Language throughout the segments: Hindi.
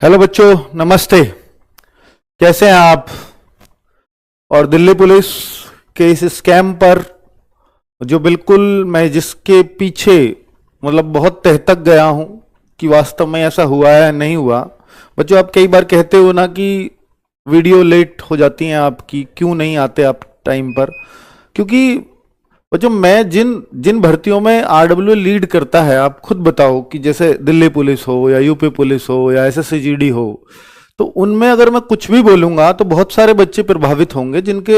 हेलो बच्चों, नमस्ते। कैसे हैं आप? और दिल्ली पुलिस के इस स्कैम पर जो बिल्कुल मैं जिसके पीछे मतलब बहुत तह तक गया हूं कि वास्तव में ऐसा हुआ है नहीं हुआ। बच्चों, आप कई बार कहते हो ना कि वीडियो लेट हो जाती हैं आपकी, क्यों नहीं आते आप टाइम पर? क्योंकि बच्चों, मैं जिन जिन भर्तियों में आरडब्ल्यू लीड करता है, आप खुद बताओ कि जैसे दिल्ली पुलिस हो या यूपी पुलिस हो या एसएससी-जीडी हो, तो उनमें अगर मैं कुछ भी बोलूंगा तो बहुत सारे बच्चे प्रभावित होंगे, जिनके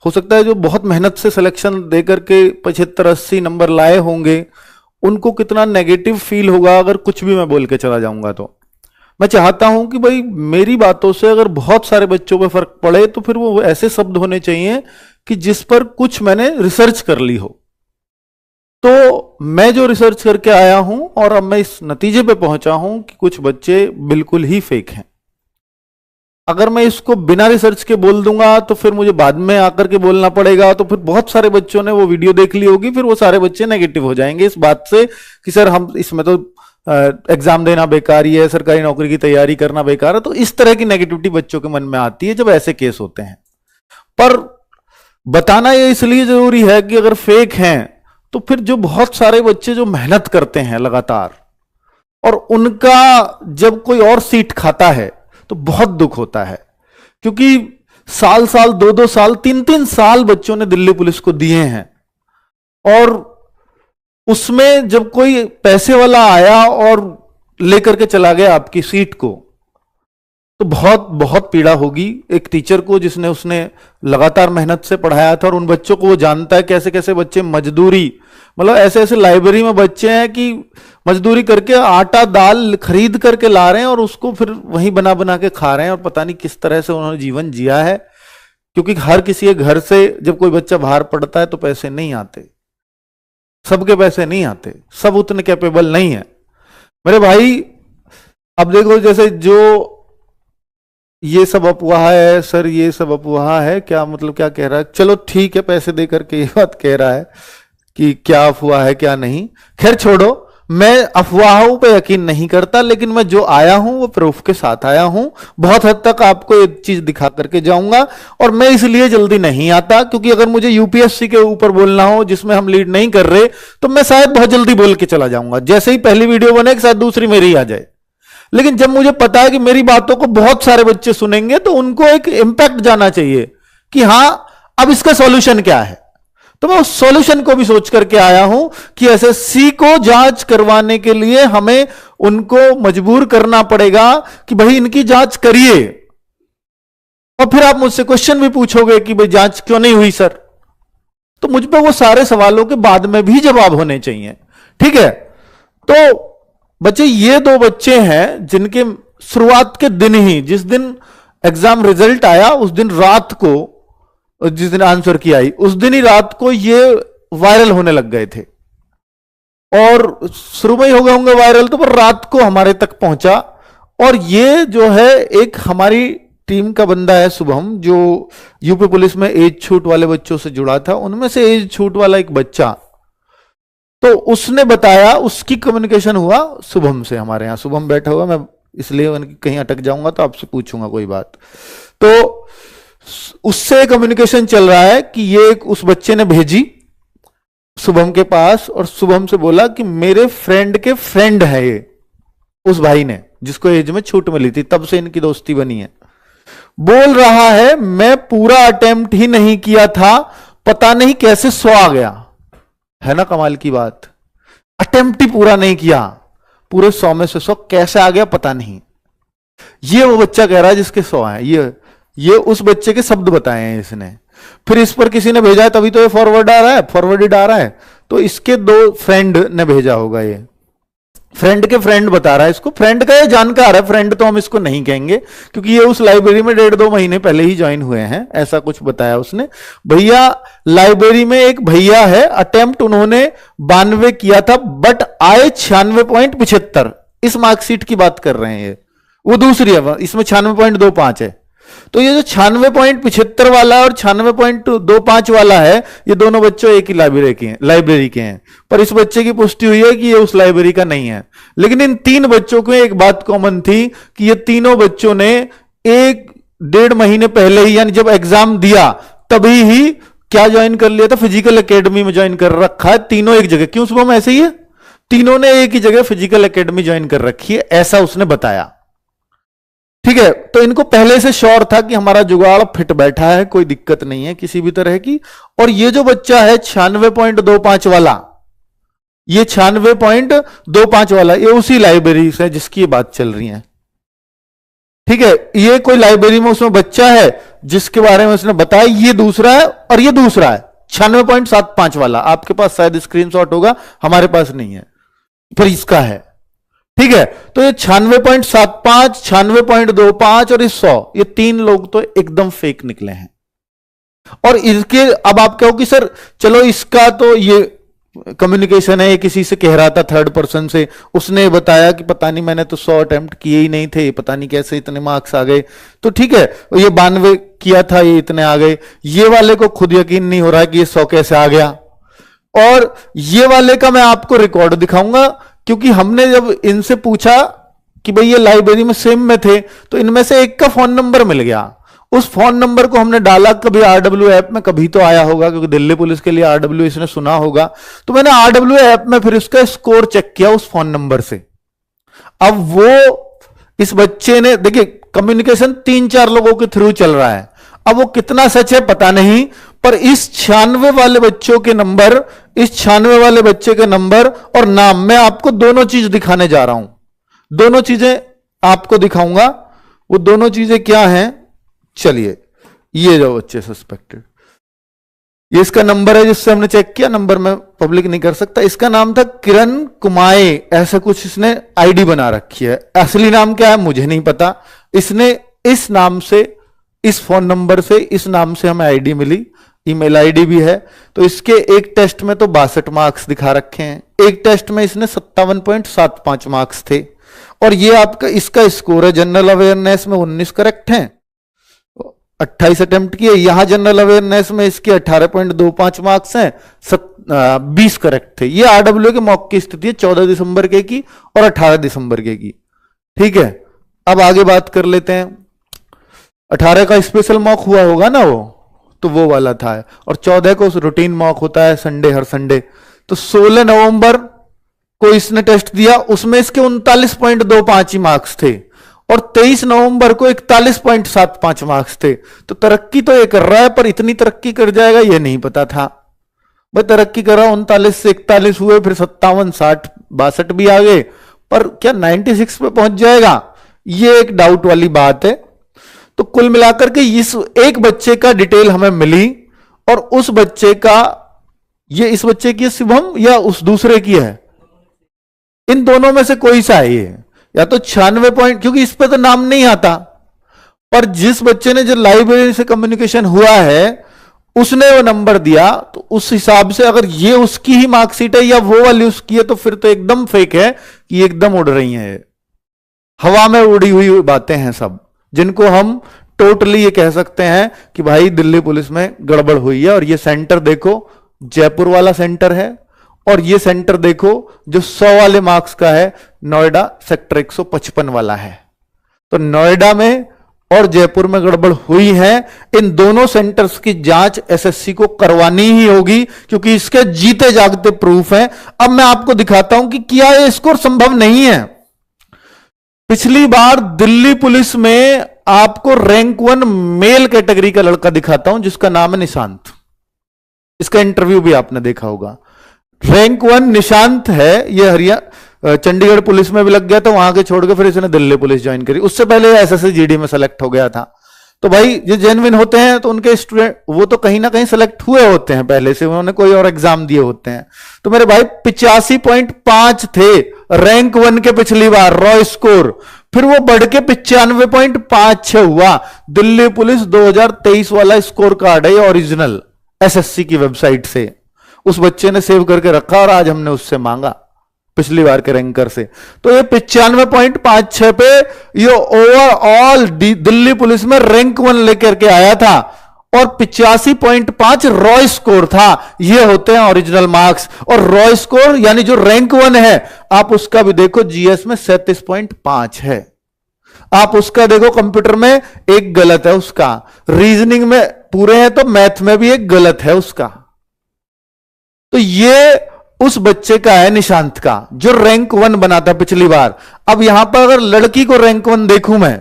हो सकता है जो बहुत मेहनत से सिलेक्शन दे करके 75-80 नंबर लाए होंगे, उनको कितना नेगेटिव फील होगा अगर कुछ भी मैं बोल के चला जाऊंगा। तो मैं चाहता हूं कि भाई मेरी बातों से अगर बहुत सारे बच्चों पे फर्क पड़े तो फिर वो ऐसे शब्द होने चाहिए कि जिस पर कुछ मैंने रिसर्च कर ली हो। तो मैं जो रिसर्च करके आया हूं और अब मैं इस नतीजे पे पहुंचा हूं कि कुछ बच्चे बिल्कुल ही फेक हैं। अगर मैं इसको बिना रिसर्च के बोल दूंगा तो फिर मुझे बाद में आकर के बोलना पड़ेगा, तो फिर बहुत सारे बच्चों ने वो वीडियो देख ली होगी, फिर वो सारे बच्चे नेगेटिव हो जाएंगे इस बात से कि सर हम इसमें तो एग्जाम देना बेकार ही है, सरकारी नौकरी की तैयारी करना बेकार है। तो इस तरह की नेगेटिविटी बच्चों के मन में आती है जब ऐसे केस होते हैं। पर बताना ये इसलिए जरूरी है कि अगर फेक हैं तो फिर जो बहुत सारे बच्चे जो मेहनत करते हैं लगातार और उनका जब कोई और सीट खाता है तो बहुत दुख होता है, क्योंकि साल साल 2-2 साल 3-3 साल बच्चों ने दिल्ली पुलिस को दिए हैं और उसमें जब कोई पैसे वाला आया और लेकर के चला गया आपकी सीट को तो बहुत बहुत पीड़ा होगी एक टीचर को जिसने उसने लगातार मेहनत से पढ़ाया था। और उन बच्चों को वो जानता है कैसे कैसे बच्चे मजदूरी, मतलब ऐसे ऐसे लाइब्रेरी में बच्चे हैं कि मजदूरी करके आटा दाल खरीद करके ला रहे हैं और उसको फिर वहीं बना बना के खा रहे हैं, और पता नहीं किस तरह से उन्होंने जीवन जिया है। क्योंकि हर किसी के घर से जब कोई बच्चा बाहर पढ़ता है तो पैसे नहीं आते, सबके पैसे नहीं आते, सब उतने कैपेबल नहीं है मेरे भाई। अब देखो, जैसे जो ये सब अफवाह है सर, ये सब अफवाह है, क्या मतलब क्या कह रहा है? चलो ठीक है, पैसे दे करके ये बात कह रहा है कि क्या अफवाह है क्या नहीं। खैर छोड़ो, मैं अफवाहों पे यकीन नहीं करता, लेकिन मैं जो आया हूं वो प्रूफ के साथ आया हूं। बहुत हद तक आपको एक चीज दिखा करके जाऊंगा। और मैं इसलिए जल्दी नहीं आता क्योंकि अगर मुझे यूपीएससी के ऊपर बोलना हो जिसमें हम लीड नहीं कर रहे तो मैं शायद बहुत जल्दी बोल के चला जाऊंगा, जैसे ही पहली वीडियो बने शायद दूसरी मेरी आ जाए। लेकिन जब मुझे पता है कि मेरी बातों को बहुत सारे बच्चे सुनेंगे तो उनको एक इंपैक्ट जाना चाहिए कि हां अब इसका सॉल्यूशन क्या है। तो मैं उस सॉल्यूशन को भी सोच करके आया हूं कि एसएससी को जांच करवाने के लिए हमें उनको मजबूर करना पड़ेगा कि भाई इनकी जांच करिए। और फिर आप मुझसे क्वेश्चन भी पूछोगे कि भाई जांच क्यों नहीं हुई सर, तो मुझ पे वो सारे सवालों के बाद में भी जवाब होने चाहिए। ठीक है? तो बच्चे, ये 2 बच्चे हैं जिनके शुरुआत के दिन ही, जिस दिन एग्जाम रिजल्ट आया उस दिन रात को, जिस दिन आंसर की आई उस दिन ही रात को ये वायरल होने लग गए थे। और शुरू में ही हो गए होंगे वायरल, तो पर रात को हमारे तक पहुंचा। और ये जो है एक हमारी टीम का बंदा है शुभम, जो यूपी पुलिस में एज छूट वाले बच्चों से जुड़ा था, उनमें से एज छूट वाला एक बच्चा, तो उसने बताया, उसकी कम्युनिकेशन हुआ शुभम से। हमारे यहां शुभम बैठा हुआ, मैं इसलिए कहीं अटक जाऊंगा तो आपसे पूछूंगा कोई बात। तो उससे कम्युनिकेशन चल रहा है कि ये उस बच्चे ने भेजी शुभम के पास और शुभम से बोला कि मेरे फ्रेंड के फ्रेंड है ये, उस भाई ने जिसको एज में छूट मिली थी, तब से इनकी दोस्ती बनी है। बोल रहा है मैं पूरा अटेम्प्ट ही नहीं किया था, पता नहीं कैसे 100 आ गया। है ना कमाल की बात? अटेम्प्ट ही पूरा नहीं किया, पूरे 100 में से 100 कैसे आ गया पता नहीं। ये वो बच्चा कह रहा है जिसके 100 है। ये उस बच्चे के शब्द बताए हैं इसने। फिर इस पर किसी ने भेजा है, तभी तो ये फॉरवर्डेड आ रहा है। तो इसके 2 फ्रेंड ने भेजा होगा, ये फ्रेंड के फ्रेंड बता रहा है इसको। फ्रेंड का ये जानकार है, फ्रेंड तो हम इसको नहीं कहेंगे क्योंकि ये उस लाइब्रेरी में 1.5-2 महीने पहले ही ज्वाइन हुए हैं, ऐसा कुछ बताया उसने। भैया लाइब्रेरी में एक भैया है, अटेम्प्ट उन्होंने 92 किया था बट आए 96.75। इस मार्कशीट की बात कर रहे हैं ये, वो दूसरी है, इसमें 96.25 है। तो ये जो 96.75 वाला और 96.25 वाला है, ये दोनों बच्चों एक ही लाइब्रेरी के हैं, पर इस बच्चे की पुष्टि हुई है कि ये उस लाइब्रेरी का नहीं है। लेकिन इन 3 बच्चों को एक बात कॉमन थी कि ये तीनों बच्चों ने 1-1.5 महीने पहले ही, यानी जब एग्जाम दिया तभी ही क्या ज्वाइन कर लिया था, फिजिकल एकेडमी में ज्वाइन कर रखा है। तीनों एक जगह, क्यों शुभम ऐसे ही है, तीनों ने एक ही जगह फिजिकल एकेडमी ज्वाइन कर रखी है, ऐसा उसने बताया। ठीक है, तो इनको पहले से श्योर था कि हमारा जुगाड़ फिट बैठा है, कोई दिक्कत नहीं है किसी भी तरह की। और ये जो बच्चा है 96.25 वाला, ये 96.25 वाला, ये उसी लाइब्रेरी से जिसकी बात चल रही है। ठीक है, ये कोई लाइब्रेरी में उसमें बच्चा है जिसके बारे में उसने बताया, ये दूसरा है और ये दूसरा है 96.75 वाला। आपके पास शायद स्क्रीनशॉट होगा, हमारे पास नहीं है, पर इसका है। ठीक है, तो ये 96.75, 96.25 और 100, ये 3 लोग तो एकदम फेक निकले हैं। और इनके अब आप कहो कि सर चलो इसका तो ये कम्युनिकेशन है, ये किसी से कह रहा था, थर्ड पर्सन से, उसने बताया कि पता नहीं मैंने तो 100 अटेम्प्ट किए ही नहीं थे, पता नहीं कैसे इतने मार्क्स आ गए। तो ठीक है, ये 92 किया था, ये इतने आ गए। ये वाले को खुद यकीन नहीं हो रहा है कि ये 100 कैसे आ गया। और ये वाले का मैं आपको रिकॉर्ड दिखाऊंगा, क्योंकि हमने जब इनसे पूछा कि भाई ये लाइब्रेरी में सेम में थे, तो इनमें से एक का फोन नंबर मिल गया। उस फोन नंबर को हमने डाला, कभी आरडब्ल्यू ऐप में, कभी तो आया होगा क्योंकि दिल्ली पुलिस के लिए आरडब्ल्यू इसने सुना होगा, तो मैंने आरडब्ल्यू ऐप में फिर इसका स्कोर चेक किया उस फोन नंबर से। अब वो इस बच्चे ने, देखिए कम्युनिकेशन 3-4 लोगों के थ्रू चल रहा है, अब वो कितना सच है पता नहीं, पर इस 96 वाले बच्चों के नंबर, इस 96 वाले बच्चे के नंबर और नाम, मैं आपको दोनों चीज दिखाने जा रहा हूं, दोनों चीजें आपको दिखाऊंगा। वो दोनों चीजें क्या हैं, चलिए, ये जो बच्चे सस्पेक्टेड, ये इसका नंबर है जिससे हमने चेक किया, नंबर मैं पब्लिक नहीं कर सकता। इसका नाम था किरण कुमाए, ऐसा कुछ इसने आईडी बना रखी है, असली नाम क्या है मुझे नहीं पता। इसने इस नाम से, इस फोन नंबर से, इस नाम से हमें आईडी मिली, ईमेल आईडी भी है। तो इसके एक टेस्ट में तो 62 मार्क्स दिखा रखे हैं, एक टेस्ट में इसने 57.75 मार्क्स थे। और ये आपका इसका स्कोर है, जनरल अवेयरनेस में 19 करेक्ट हैं, 28 अटेम्प्ट किए। यहां जनरल अवेयरनेस में इसके 18.25 मार्क्स हैं, 20 करेक्ट थे। ये आरडब्ल्यू के मॉक की स्थिति है 14 दिसंबर के की और 18 दिसंबर के की। ठीक है, अब आगे बात कर लेते हैं। 18 का स्पेशल मॉक हुआ होगा ना, वो तो वो वाला था, और 14 को रूटीन मॉक होता है संडे, हर संडे। तो 16 नवंबर को इसने टेस्ट दिया, उसमें इसके 39.25 मार्क्स थे, और 23 नवंबर को 41.75 मार्क्स थे। तो तरक्की तो ये कर रहा है, पर इतनी तरक्की कर जाएगा ये नहीं पता था। भाई तरक्की कर रहा, 39 से 41 हुए, फिर 57, 60, 62 भी आ गए, पर क्या 96 पे पहुंच जाएगा, ये एक डाउट वाली बात है। तो कुल मिलाकर के इस एक बच्चे का डिटेल हमें मिली, और उस बच्चे का, ये इस बच्चे की शुभम या उस दूसरे की है, इन दोनों में से कोई सा है ये, या तो 96 पॉइंट, क्योंकि इस पे तो नाम नहीं आता, पर जिस बच्चे ने जो लाइब्रेरी से कम्युनिकेशन हुआ है उसने वो नंबर दिया, तो उस हिसाब से अगर ये उसकी ही मार्कशीट है या वो वाली उसकी है, तो फिर तो एकदम फेक है कि एकदम उड़ रही है, हवा में उड़ी हुई बातें हैं सब, जिनको हम टोटली ये कह सकते हैं कि भाई दिल्ली पुलिस में गड़बड़ हुई है। और ये सेंटर देखो, जयपुर वाला सेंटर है, और ये सेंटर देखो जो 100 वाले मार्क्स का है, नोएडा सेक्टर 155 वाला है। तो नोएडा में और जयपुर में गड़बड़ हुई है। इन दोनों सेंटर्स की जांच एसएससी को करवानी ही होगी, क्योंकि इसके जीते जागते प्रूफ हैं। अब मैं आपको दिखाता हूं कि क्या यह स्कोर संभव नहीं है। पिछली बार दिल्ली पुलिस में आपको रैंक 1 मेल कैटेगरी का लड़का दिखाता हूं जिसका नाम है निशांत, इसका इंटरव्यू भी आपने देखा होगा। रैंक 1 निशांत है, ये हरियाणा चंडीगढ़ पुलिस में भी लग गया था, वहां के छोड़ के फिर इसने दिल्ली पुलिस ज्वाइन करी, उससे पहले एसएससी जीडी में सेलेक्ट हो गया था। तो भाई जो जेन्युइन होते हैं तो उनके स्टूडेंट वो तो कहीं ना कहीं सेलेक्ट हुए होते हैं पहले से, उन्होंने कोई और एग्जाम दिए होते हैं। तो मेरे भाई 85.5 थे रैंक 1 के पिछली बार रॉ स्कोर, फिर वो बढ़ के 95.56 हुआ। दिल्ली पुलिस 2023 वाला स्कोर कार्ड है ओरिजिनल, एसएससी की वेबसाइट से, उस बच्चे ने सेव करके रखा और आज हमने उससे मांगा। पिछली बार के रैंकर से। तो ये 95.56 पे ये ओवरऑल दिल्ली पुलिस में रैंक 1 लेकर के आया था और 85.5 रॉय स्कोर था। ये होते हैं ओरिजिनल मार्क्स। और रॉय स्कोर यानी जो रैंक 1 है, आप उसका भी देखो जीएस में 37.5 है। आप उसका देखो कंप्यूटर में एक गलत है उसका, रीजनिंग में पूरे हैं तो मैथ में भी एक गलत है उसका। तो ये उस बच्चे का है निशांत का, जो रैंक 1 बना था पिछली बार। अब यहां पर अगर लड़की को रैंक 1 देखूं मैं,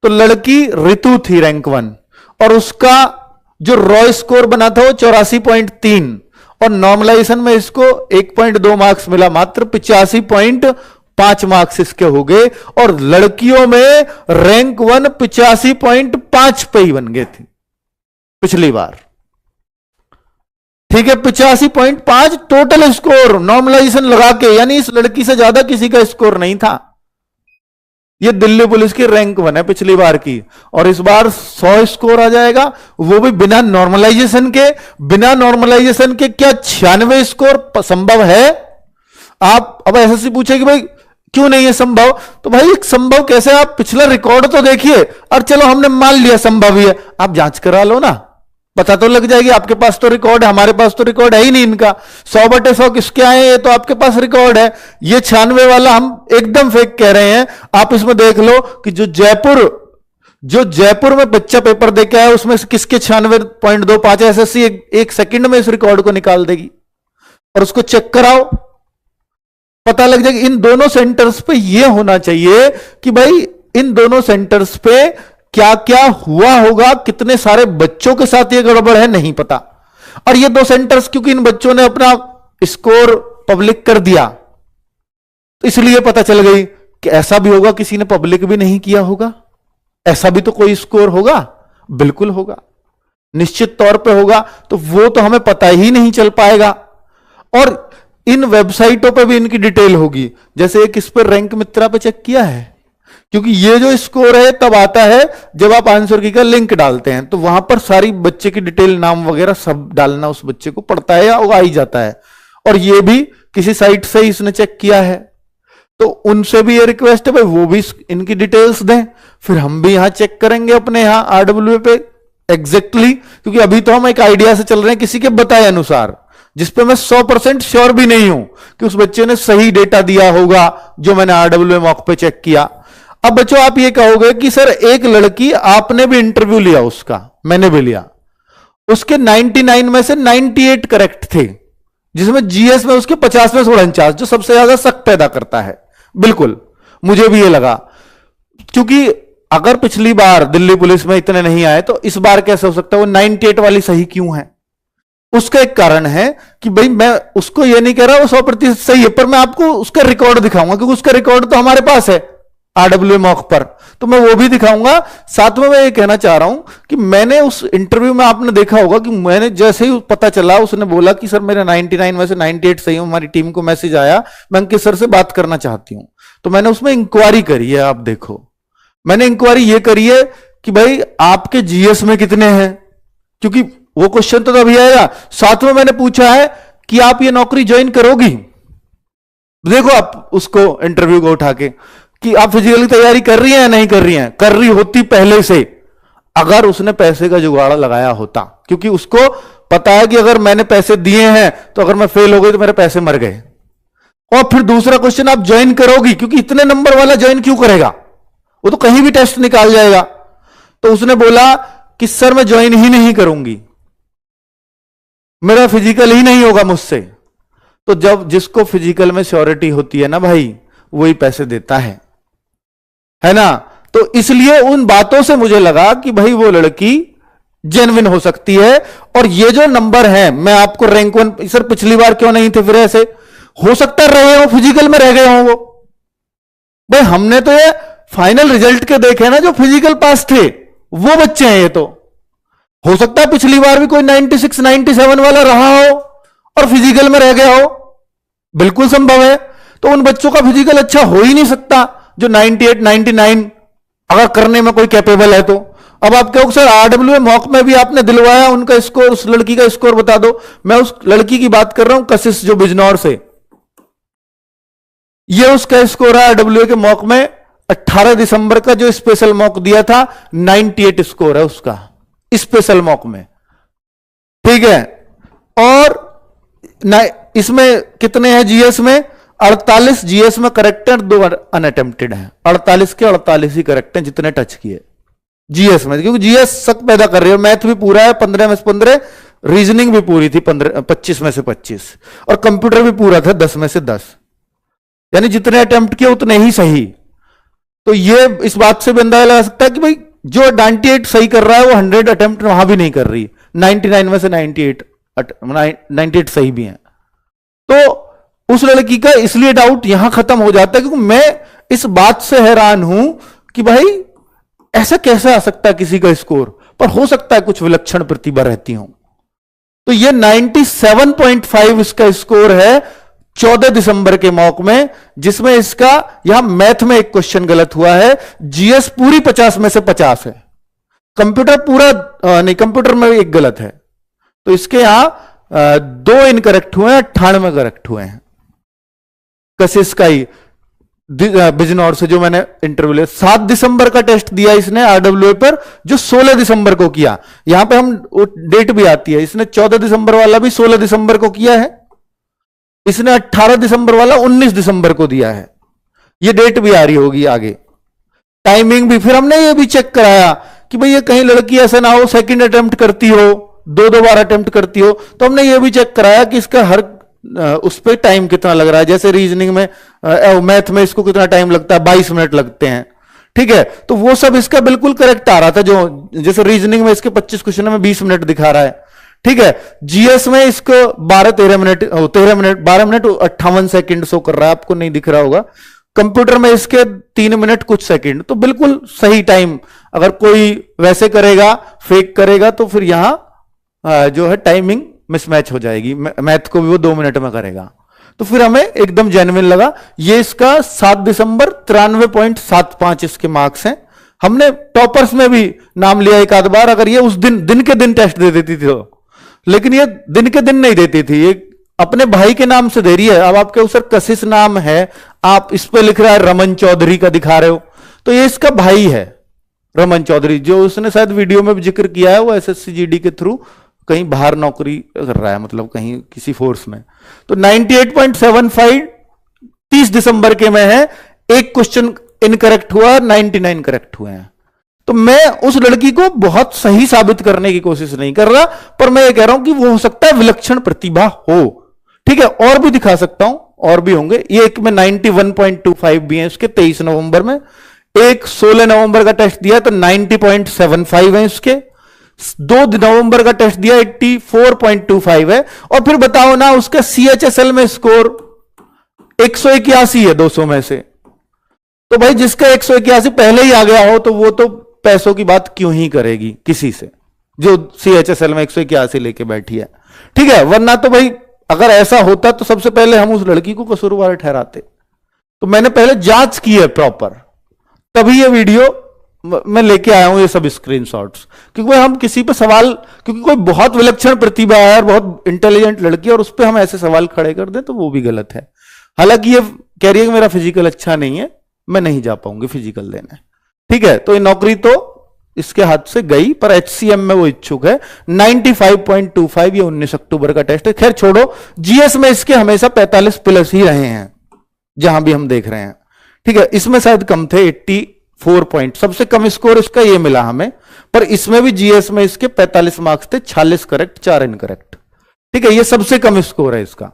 तो लड़की ऋतु थी रैंक 1 और उसका जो रॉय स्कोर बना था वो 84.3 और नॉर्मलाइजेशन में इसको 1.2 मार्क्स मिला, मात्र 85.5 मार्क्स इसके हो गए। और लड़कियों में रैंक 1 85.5 पे ही बन गए थे पिछली बार। ठीक है, 85.5 टोटल स्कोर नॉर्मलाइजेशन लगा के, यानी इस लड़की से ज्यादा किसी का स्कोर नहीं था। ये दिल्ली पुलिस की रैंक 1 है पिछली बार की, और इस बार 100 स्कोर आ जाएगा, वो भी बिना नॉर्मलाइजेशन के। बिना नॉर्मलाइजेशन के क्या 96 स्कोर संभव है? आप अब एसएससी पूछे कि भाई क्यों नहीं है संभव, तो भाई संभव कैसे? आप पिछला रिकॉर्ड तो देखिए, और चलो हमने मान लिया संभव ही है, आप जांच करा लो ना, पता तो लग जाएगी। आपके पास तो रिकॉर्ड है, हमारे पास तो रिकॉर्ड है ही नहीं इनका। 100/100 किसके आए ये तो आपके पास रिकॉर्ड है। ये 96 वाला हम एकदम फेक कह रहे हैं। आप इसमें देख लो कि जो जयपुर में बच्चा पेपर दे के आया उसमें किसके 96.25 एसएससी एक सेकंड में इस रिकॉर्ड को निकाल देगी, और उसको चेक कराओ, पता लग जाएगा। इन दोनों सेंटर्स पे यह होना चाहिए कि भाई इन दोनों सेंटर्स पे क्या क्या हुआ होगा, कितने सारे बच्चों के साथ ये गड़बड़ है नहीं पता। और ये 2 सेंटर्स क्योंकि इन बच्चों ने अपना स्कोर पब्लिक कर दिया, तो इसलिए पता चल गई कि ऐसा भी होगा किसी ने पब्लिक भी नहीं किया होगा, ऐसा भी तो कोई स्कोर होगा, बिल्कुल होगा, निश्चित तौर पे होगा। तो वो तो हमें पता ही नहीं चल पाएगा। और इन वेबसाइटों पे भी इनकी डिटेल होगी, जैसे एक इस पर रैंक मित्रा पे चेक किया है, क्योंकि ये जो स्कोर है तब आता है जब आप आंसर की का लिंक डालते हैं, तो वहां पर सारी बच्चे की डिटेल, नाम वगैरह सब डालना उस बच्चे को पड़ता है या वो आ ही जाता है। और ये भी किसी साइट से ही इसने चेक किया है, तो उनसे भी ये रिक्वेस्ट है भाई वो भी इनकी डिटेल्स दें, फिर हम भी यहां चेक करेंगे अपने यहां आरडब्ल्यूए पे एग्जैक्टली। क्योंकि अभी तो हम एक आइडिया से चल रहे हैं किसी के बताए अनुसार, जिसपे मैं 100% श्योर भी नहीं हूं कि उस बच्चे ने सही डेटा दिया होगा जो मैंने आरडब्ल्यूए मॉक पे चेक किया। अब बच्चों आप ये कहोगे कि सर एक लड़की, आपने भी इंटरव्यू लिया उसका, मैंने भी लिया, उसके 99 में से 98 करेक्ट थे, जिसमें जीएस में उसके 50 में से 49, जो सबसे ज्यादा शक पैदा करता है। बिल्कुल मुझे भी ये लगा, क्योंकि अगर पिछली बार दिल्ली पुलिस में इतने नहीं आए तो इस बार कैसे हो सकता है वो 98 वाली सही क्यों है? उसका एक कारण है कि भाई मैं उसको ये नहीं कह रहा वो 100% सही है, पर मैं आपको उसका रिकॉर्ड दिखाऊंगा, क्योंकि उसका रिकॉर्ड तो हमारे पास है आरडब्ल्यूए मॉक पर, तो मैं वो भी दिखाऊंगा। साथ में मैं ये कहना चाह रहा हूं कि मैंने उस इंटरव्यू में आपने देखा होगा कि मैंने जैसे ही पता चला, उसने बोला कि सर मेरे 99 में से 98 सही हूं, हमारी टीम को मैसेज आया, मैं अंकित सर से बात करना चाहती हूं। तो मैंने उसमें इंक्वायरी करी है, आप देखो मैंने इंक्वायरी ये करी है कि भाई आपके जीएस में कितने हैं, क्योंकि वो क्वेश्चन तो तभी आएगा। साथ में मैंने पूछा है कि आप ये नौकरी ज्वाइन करोगी, देखो आप उसको इंटरव्यू को उठा के कि आप फिजिकल की तैयारी कर रही हैं या नहीं कर रही हैं, कर रही होती पहले से, अगर उसने पैसे का जुगाड़ लगाया होता, क्योंकि उसको पता है कि अगर मैंने पैसे दिए हैं तो अगर मैं फेल हो गई तो मेरे पैसे मर गए। और फिर दूसरा क्वेश्चन, आप ज्वाइन करोगी, क्योंकि इतने नंबर वाला ज्वाइन क्यों करेगा, वो तो कहीं भी टेस्ट निकाल जाएगा। तो उसने बोला कि सर मैं ज्वाइन ही नहीं करूंगी, मेरा फिजिकल ही नहीं होगा मुझसे। तो जब जिसको फिजिकल में श्योरिटी होती है ना भाई, वही पैसे देता है ना। तो इसलिए उन बातों से मुझे लगा कि भाई वो लड़की जेन्युइन हो सकती है। और ये जो नंबर है, मैं आपको रैंक 1, सर पिछली बार क्यों नहीं थे, फिर ऐसे हो सकता रहे हो फिजिकल में रह गए हो वो, भाई हमने तो ये फाइनल रिजल्ट के देखे ना, जो फिजिकल पास थे वो बच्चे हैं। ये तो हो सकता है पिछली बार भी कोई 96 97 वाला रहा हो और फिजिकल में रह गया हो, बिल्कुल संभव है। तो उन बच्चों का फिजिकल अच्छा हो ही नहीं सकता जो 98 99 अगर करने में कोई कैपेबल है। तो अब आप कहोगे सर आरडब्ल्यूए मॉक में भी आपने दिलवाया, उनका स्कोर, उस लड़की का स्कोर बता दो। मैं उस लड़की की बात कर रहा हूं कशिश, जो बिजनौर से, ये उसका स्कोर है आरडब्ल्यूए के मॉक में 18 दिसंबर का जो स्पेशल मॉक दिया था, 98 स्कोर है उसका स्पेशल मॉक में। ठीक है, और इसमें कितने हैं जीएस में? 48 जीएस में करेक्ट है, 2 अनअटेम्प्टेड है। 48 के 48 ही करेक्ट हैं जितने टच किए जीएस में, क्योंकि जीएस शक पैदा कर रही है। मैथ भी पूरा है 15 में से 15, रीजनिंग भी पूरी थी 25 में से 25, और कंप्यूटर भी पूरा था 10 में से 10, यानी जितने अटेम्प्ट किए उतने ही सही। तो ये इस बात से भी अंदाजा लगा सकता है कि भाई जो 98 सही कर रहा है वो 100 अटेम्प्ट वहां भी नहीं कर रही, 99 में से 98 सही भी हैं। तो उस लड़की का इसलिए डाउट यहां खत्म हो जाता है, क्योंकि मैं इस बात से हैरान हूं कि भाई ऐसा कैसे आ सकता है किसी का स्कोर, पर हो सकता है कुछ विलक्षण प्रतिभा रहती हो। तो ये 97.5 इसका स्कोर है 14 दिसंबर के मॉक में, जिसमें इसका यहां मैथ में एक क्वेश्चन गलत हुआ है, जीएस पूरी 50 में से 50 है, कंप्यूटर पूरा नहीं, कंप्यूटर में एक गलत है। तो इसके यहां 2 इनकरेक्ट हुए हैं, 98 करेक्ट हुए हैं। कशिश का ही बिजनौर से जो मैंने इंटरव्यू लिया, 7 दिसंबर का टेस्ट दिया इसने आरडब्ल्यूए पर, जो 16 दिसंबर को किया। यहां पे हम डेट भी आती है, इसने 14 दिसंबर वाला भी 16 दिसंबर को किया है, इसने 18 दिसंबर वाला 19 दिसंबर को दिया है। ये डेट भी आ रही होगी आगे, टाइमिंग भी। फिर हमने ये भी चेक कराया कि भाई ये कहीं लड़की ऐसा ना हो सेकंड अटेम्प्ट करती हो, 2 बार अटेम्प्ट करती हो। तो हमने ये भी चेक कराया कि इसका हर उस पर टाइम कितना लग रहा है। जैसे रीजनिंग में, मैथ में इसको कितना टाइम लगता है, 22 मिनट लगते हैं। ठीक है, तो वो सब इसका बिल्कुल करेक्ट आ रहा था। जो जैसे रीजनिंग में इसके 25 क्वेश्चन में 20 मिनट दिखा रहा है। ठीक है, जीएस में इसको 12 मिनट 12 मिनट 58 सेकंड शो कर रहा है, आपको नहीं दिख रहा होगा। कंप्यूटर में इसके 3 मिनट कुछ सेकंड, तो बिल्कुल सही टाइम। अगर कोई वैसे करेगा, फेक करेगा, तो फिर यहां जो है टाइमिंग मिसमैच हो जाएगी। मैथ को भी वो 2 मिनट में करेगा, तो फिर हमें एकदम जेन्युइन लगा। ये इसका 7 दिसंबर 93.75 इसके मार्क्स हैं। हमने टॉपर्स में भी नाम लिया एक आध बार, अगर ये उस दिन के दिन टेस्ट दे देती थी तो, लेकिन ये दिन के दिन नहीं देती थी, ये अपने भाई के नाम से दे रही है। अब आपके उस कशिश नाम है, आप इस पे लिख रहा है रमन चौधरी का दिखा रहे हो, तो ये इसका भाई है रमन चौधरी, जो उसने शायद वीडियो में भी जिक्र किया है। वो एसएससी जीडी के थ्रू कहीं बाहर नौकरी कर रहा है, मतलब कहीं किसी फोर्स में। तो 98.75 30 दिसंबर के में है। एक क्वेश्चन इनकरेक्ट हुआ, 99 करेक्ट हुए हैं। तो मैं उस लड़की को बहुत सही साबित करने की कोशिश नहीं कर रहा, पर मैं ये कह रहा हूं कि वो हो सकता है विलक्षण प्रतिभा हो। ठीक है, और भी दिखा सकता हूं, और भी होंगे। ये एक में 91.25 भी है इसके 23 नवंबर में। एक 16 नवंबर का टेस्ट दिया तो 90.75 है इसके। 2 नवंबर का टेस्ट दिया 84.25 है। और फिर बताओ ना, उसका सीएचएसएल में स्कोर 181 है 200 में से। तो भाई जिसका 181 पहले ही आ गया हो, तो वो तो पैसों की बात क्यों ही करेगी किसी से, जो सीएचएसएल में 181 लेके बैठी है। ठीक है, वरना तो भाई अगर ऐसा होता तो सबसे पहले हम उस लड़की को कसूरवार ठहराते। तो मैंने पहले जांच की है प्रॉपर, तभी ये वीडियो मैं लेके आया हूं, ये सब स्क्रीनशॉट्स। क्योंकि हम किसी पे सवाल, क्योंकि कोई बहुत विलक्षण प्रतिभा है और बहुत इंटेलिजेंट लड़की, और उस पर हम ऐसे सवाल खड़े कर दें तो वो भी गलत है। हालांकि ये कह रही है कि मेरा फिजिकल अच्छा नहीं है, मैं नहीं जा पाऊंगी फिजिकल देने। ठीक है, तो ये नौकरी तो इसके हाथ से गई, पर एचसीएम में वो इच्छुक है। 95.25 ये 19 अक्टूबर का टेस्ट है। खैर छोड़ो, जीएस में इसके हमेशा 45 प्लस ही रहे हैं, जहां भी हम देख रहे हैं। ठीक है, इसमें शायद कम थे, 84 पॉइंट, सबसे कम स्कोर इसका ये मिला हमें। पर इसमें भी जीएस में इसके 45 मार्क्स थे, 46 करेक्ट, 4 इनकरेक्ट। ठीक है, ये सबसे कम स्कोर है इसका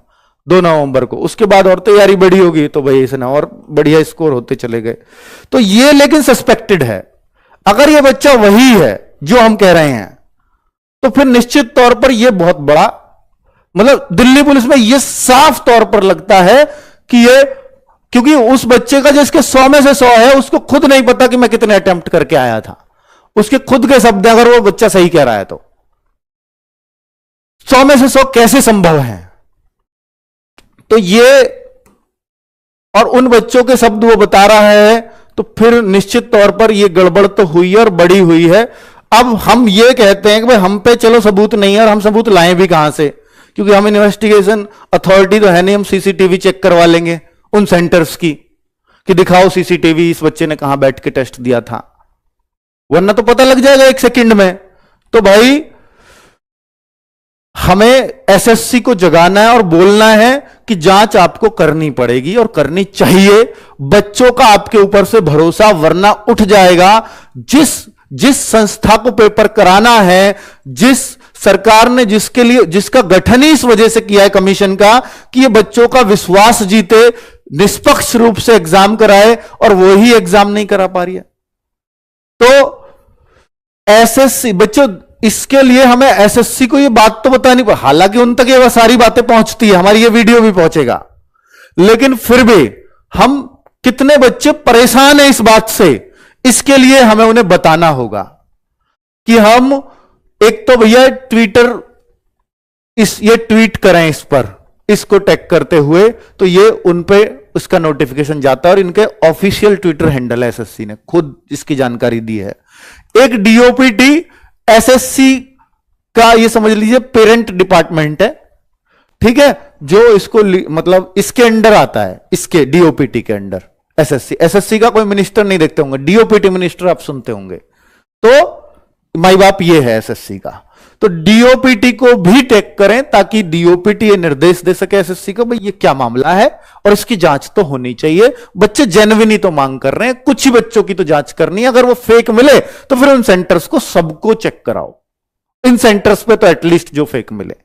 2 नवंबर को। उसके बाद और तैयारी बढ़ी होगी तो भाई इसने और बढ़िया स्कोर होते चले गए। तो ये लेकिन सस्पेक्टेड है। अगर ये बच्चा वही है जो हम कह रहे हैं, तो फिर निश्चित तौर पर यह बहुत बड़ा, मतलब दिल्ली पुलिस में यह साफ तौर पर लगता है कि ये, क्योंकि उस बच्चे का जो इसके 100 में से 100 है, उसको खुद नहीं पता कि मैं कितने अटेम्प्ट करके आया था। उसके खुद के शब्द, अगर वो बच्चा सही कह रहा है तो 100 में से 100 कैसे संभव है? तो ये, और उन बच्चों के शब्द वो बता रहा है, तो फिर निश्चित तौर पर ये गड़बड़ तो हुई है और बड़ी हुई है। अब हम ये कहते हैं कि भाई हम पे चलो सबूत नहीं है, और हम सबूत लाएं भी कहां से? क्योंकि हम इन्वेस्टिगेशन अथॉरिटी तो है नहीं, हम सीसीटीवी चेक करवा लेंगे उन सेंटर्स की कि दिखाओ सीसीटीवी, इस बच्चे ने कहां बैठ के टेस्ट दिया था, वरना तो पता लग जाएगा 1 सेकंड में। तो भाई हमें एसएससी को जगाना है और बोलना है कि जांच आपको करनी पड़ेगी और करनी चाहिए। बच्चों का आपके ऊपर से भरोसा वरना उठ जाएगा। जिस संस्था को पेपर कराना है, जिस सरकार ने जिसका गठन ही इस वजह से किया है कमीशन का कि ये बच्चों का विश्वास जीते, निष्पक्ष रूप से एग्जाम कराए, और वो ही एग्जाम नहीं करा पा रही है। तो एसएससी बच्चों, इसके लिए हमें एसएससी को ये बात तो बतानी पड़े, हालांकि उन तक ये सारी बातें पहुंचती है, हमारी ये वीडियो भी पहुंचेगा, लेकिन फिर भी हम कितने बच्चे परेशान हैं इस बात से, इसके लिए हमें उन्हें बताना होगा कि हम एक तो भैया ट्विटर ये ट्वीट करें इस पर, इसको टैग करते हुए, तो ये उन पे उसका नोटिफिकेशन जाता है और इनके ऑफिशियल ट्विटर हैंडल है, एसएससी ने खुद इसकी जानकारी दी है। एक डीओपीटी एसएससी का ये समझ लीजिए पेरेंट डिपार्टमेंट है, ठीक है, जो इसको मतलब इसके अंडर आता है, इसके डीओपीटी के अंडर एसएससी का कोई मिनिस्टर नहीं देखते होंगे, डीओपीटी मिनिस्टर आप सुनते होंगे, तो माई बाप ये है एसएससी का। तो डीओपीटी को भी टैग करें ताकि डीओपीटी ये निर्देश दे सके एसएससी को, भाई ये क्या मामला है और इसकी जांच तो होनी चाहिए। बच्चे जेन्युइन ही तो मांग कर रहे हैं, कुछ ही बच्चों की तो जांच करनी है, अगर वो फेक मिले तो फिर उन सेंटर्स को सबको चेक कराओ, इन सेंटर्स पे तो एटलीस्ट जो फेक मिले।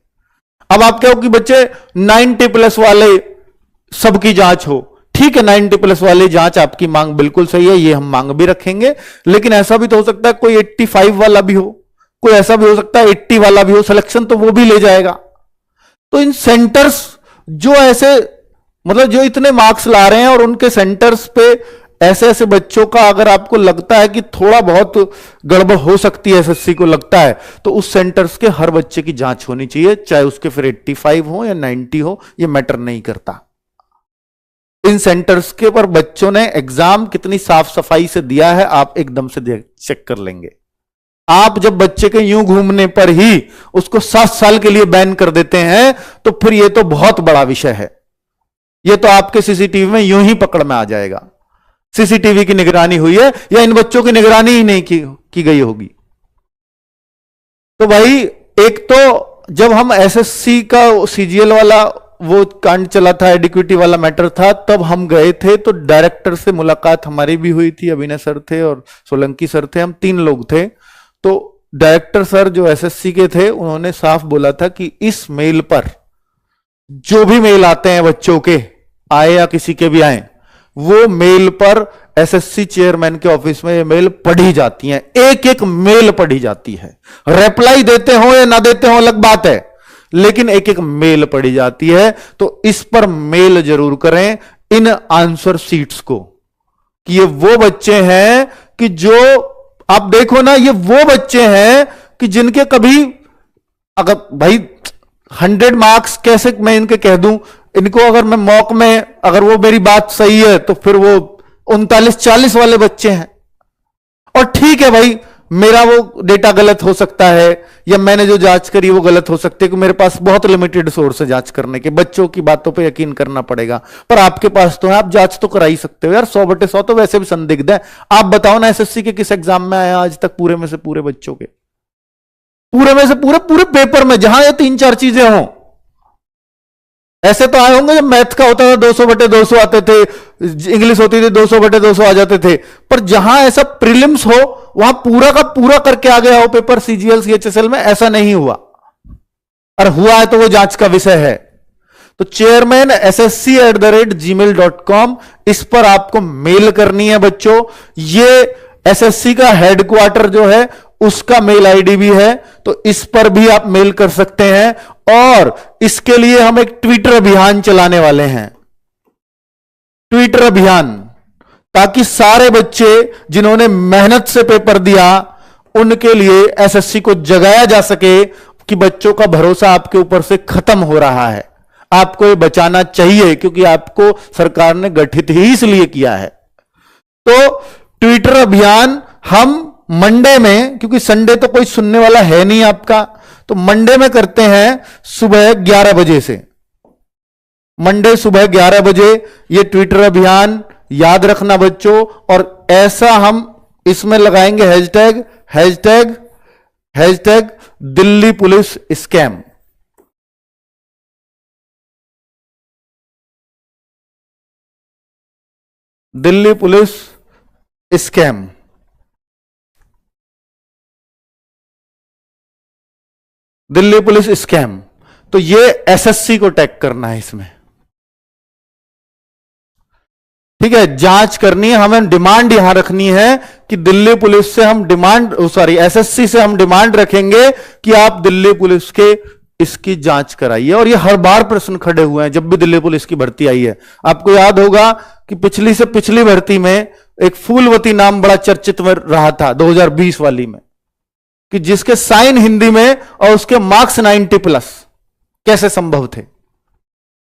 अब आप कहो कि बच्चे 90+ वाले सबकी जांच हो, ठीक है, 90+ वाली जांच आपकी मांग बिल्कुल सही है, ये हम मांग भी रखेंगे, लेकिन ऐसा भी तो हो सकता है कोई 85 वाला भी हो, कोई ऐसा भी हो सकता है 80 वाला भी हो, सिलेक्शन तो वो भी ले जाएगा। तो इन सेंटर्स जो ऐसे मतलब जो इतने मार्क्स ला रहे हैं और उनके सेंटर्स पे ऐसे ऐसे बच्चों का अगर आपको लगता है कि थोड़ा बहुत गड़बड़ हो सकती है, एसएससी को लगता है, तो उस सेंटर्स के हर बच्चे की जांच होनी चाहिए, चाहे उसके फिर 85 हो या 90 हो, ये मैटर नहीं करता। इन सेंटर्स के पर बच्चों ने एग्जाम कितनी साफ सफाई से दिया है आप एकदम से चेक कर लेंगे। आप जब बच्चे के यूं घूमने पर ही उसको 7 साल के लिए बैन कर देते हैं तो फिर यह तो बहुत बड़ा विषय है, यह तो आपके सीसीटीवी में यूं ही पकड़ में आ जाएगा। सीसीटीवी की निगरानी हुई है या इन बच्चों की निगरानी ही नहीं की गई होगी। तो भाई एक तो जब हम एसएससी का सीजीएल वाला वो कांड चला था, एडिक्विटी वाला मैटर था, तब हम गए थे, तो डायरेक्टर से मुलाकात हमारी भी हुई थी, अभिनय सर थे और सोलंकी सर थे, हम 3 लोग थे। तो डायरेक्टर सर जो एसएससी के थे उन्होंने साफ बोला था कि इस मेल पर जो भी मेल आते हैं बच्चों के, आए या किसी के भी आए, वो मेल पर एसएससी चेयरमैन के ऑफिस में ये मेल पढ़ी जाती हैं, एक एक मेल पढ़ी जाती है। रिप्लाई देते हो या ना देते हो अलग बात है, लेकिन एक एक मेल पढ़ी जाती है। तो इस पर मेल जरूर करें इन आंसर शीट्स को कि ये वो बच्चे हैं कि जो आप देखो ना, ये वो बच्चे हैं कि जिनके कभी अगर भाई 100 मार्क्स कैसे मैं इनके कह दूं, इनको अगर मैं मॉक में अगर वो मेरी बात सही है तो फिर वो 39-40 वाले बच्चे हैं। और ठीक है भाई, मेरा वो डेटा गलत हो सकता है या मैंने जो जांच करी वो गलत हो सकती है, कि मेरे पास बहुत लिमिटेड सोर्स है जांच करने के, बच्चों की बातों पे यकीन करना पड़ेगा, पर आपके पास तो है, आप जांच तो करा ही सकते हो यार। 100/100 तो वैसे भी संदिग्ध है। आप बताओ ना एसएससी के किस एग्जाम में आया आज तक पूरे में से पूरे बच्चों के, पूरे में से पूरे पेपर में, जहां ये 3-4 चीजें हों। ऐसे तो आए होंगे जब मैथ का होता था 200/200 आते थे, इंग्लिश होती थी 200/200 आ जाते थे, पर जहां ऐसा प्रीलिम्स हो वहां पूरा का पूरा करके आ गया हो पेपर सीजीएल सीएचएसएल में, ऐसा नहीं हुआ। और हुआ है तो वो जांच का विषय है। तो चेयरमैन ssc@gmail.com, इस पर आपको मेल करनी है बच्चों। ये एसएससी का हेडक्वार्टर जो है उसका मेल आईडी भी है, तो इस पर भी आप मेल कर सकते हैं। और इसके लिए हम एक ट्विटर अभियान चलाने वाले हैं, ट्विटर अभियान, ताकि सारे बच्चे जिन्होंने मेहनत से पेपर दिया उनके लिए एसएससी को जगाया जा सके कि बच्चों का भरोसा आपके ऊपर से खत्म हो रहा है, आपको ये बचाना चाहिए, क्योंकि आपको सरकार ने गठित ही इसलिए किया है। तो ट्विटर अभियान हम मंडे में, क्योंकि संडे तो कोई सुनने वाला है नहीं आपका, तो मंडे में करते हैं सुबह 11 बजे से। मंडे सुबह 11 बजे ये ट्विटर अभियान याद रखना बच्चों। और ऐसा हम इसमें लगाएंगे hashtag Delhi police scam. Delhi police scam. Delhi police scam. तो ये एसएससी को टैग करना है इसमें, ठीक है। जांच करनी है, हमें डिमांड यहां रखनी है कि दिल्ली पुलिस से हम एसएससी से हम डिमांड रखेंगे कि आप दिल्ली पुलिस के इसकी जांच कराइए। और ये हर बार प्रश्न खड़े हुए हैं जब भी दिल्ली पुलिस की भर्ती आई है। आपको याद होगा कि पिछली से पिछली भर्ती में एक फूलवती नाम बड़ा चर्चित में रहा था 2020 वाली में, कि जिसके साइन हिंदी में और उसके मार्क्स 90+, कैसे संभव थे।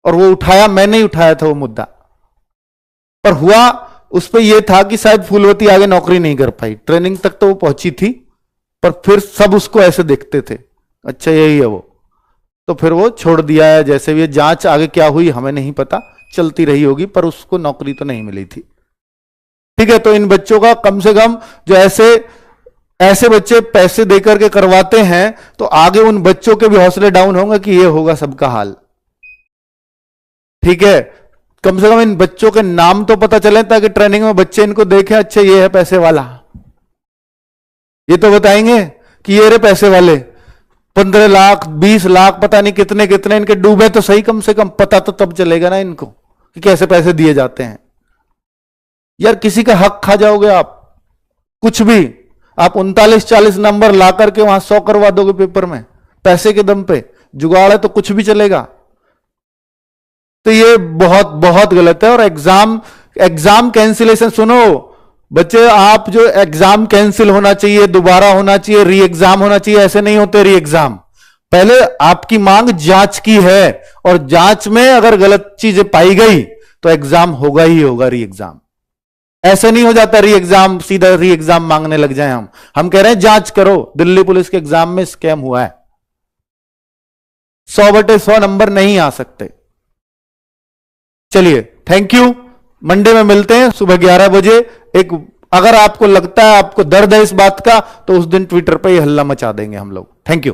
और वो उठाया, मैंने ही उठाया था वो मुद्दा। पर हुआ उस पर यह था कि शायद फूलवती आगे नौकरी नहीं कर पाई, ट्रेनिंग तक तो वो पहुंची थी, पर फिर सब उसको ऐसे देखते थे, अच्छा यही है वो, तो फिर वो छोड़ दिया है। जैसे भी जांच आगे क्या हुई हमें नहीं पता, चलती रही होगी, पर उसको नौकरी तो नहीं मिली थी, ठीक है। तो इन बच्चों का कम से कम जो ऐसे बच्चे पैसे देकर के करवाते हैं, तो आगे उन बच्चों के भी हौसले डाउन होंगे कि ये होगा सबका हाल, ठीक है। कम से कम इन बच्चों के नाम तो पता चले, ताकि ट्रेनिंग में बच्चे इनको देखें, अच्छा ये है पैसे वाला, ये तो बताएंगे कि ये रे पैसे वाले, 15 लाख 20 लाख पता नहीं कितने कितने इनके डूबे तो सही, कम से कम पता तो तब चलेगा ना इनको कि कैसे पैसे दिए जाते हैं। यार किसी का हक खा जाओगे आप, कुछ भी आप 39-40 नंबर ला करके वहां 100 करवा दोगे पेपर में, पैसे के दम पे जुगाड़ है तो कुछ भी चलेगा। तो ये बहुत बहुत गलत है। और एग्जाम कैंसिलेशन, सुनो बच्चे, आप जो एग्जाम कैंसिल होना चाहिए, दोबारा होना चाहिए, री एग्जाम होना चाहिए, ऐसे नहीं होते री एग्जाम। पहले आपकी मांग जांच की है, और जांच में अगर गलत चीजें पाई गई तो एग्जाम होगा ही होगा, री एग्जाम। ऐसे नहीं हो जाता री एग्जाम, सीधा री एग्जाम मांगने लग जाए हम कह रहे हैं जांच करो, दिल्ली पुलिस के एग्जाम में स्कैम हुआ है, 100/100 नंबर नहीं आ सकते। चलिए थैंक यू, मंडे में मिलते हैं सुबह 11 बजे। अगर आपको लगता है, आपको दर्द है इस बात का, तो उस दिन ट्विटर पे ये हल्ला मचा देंगे हम लोग। Thank you.